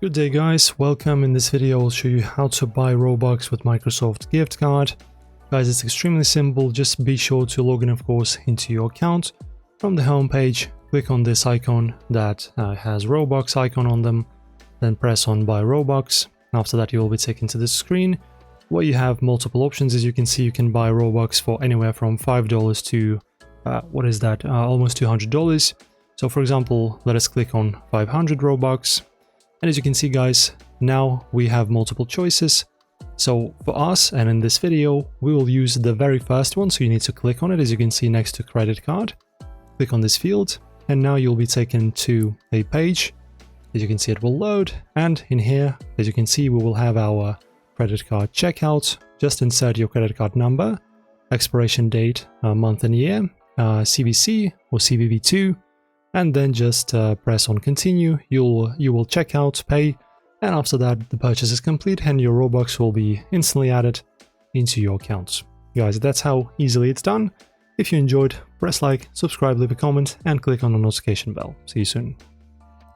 Good day guys, welcome. In this video I'll show you how to buy Robux with Microsoft gift card. Guys, it's extremely simple. Just be sure to log in, of course, into your account. From the home page, click on this icon that has Robux icon on them, then press on buy Robux. After that you will be taken to this screen where you have multiple options. As you can see, you can buy Robux for anywhere from $5 to almost $200. So for example, let us click on 500 Robux. And as you can see guys, now we have multiple choices. So for us, and in this video, we will use the very first one. So you need to click on it, as you can see next to credit card. Click on this field, and now you'll be taken to a page. As you can see, it will load. And in here, as you can see, we will have our credit card checkout. Just insert your credit card number, expiration date, month and year, CVC or CVV2. And then just press on continue. You will check out, pay, and after that the purchase is complete and your Robux will be instantly added into your accounts. Guys, that's how easily it's done. If you enjoyed, press like, subscribe, leave a comment, and click on the notification bell. See you soon.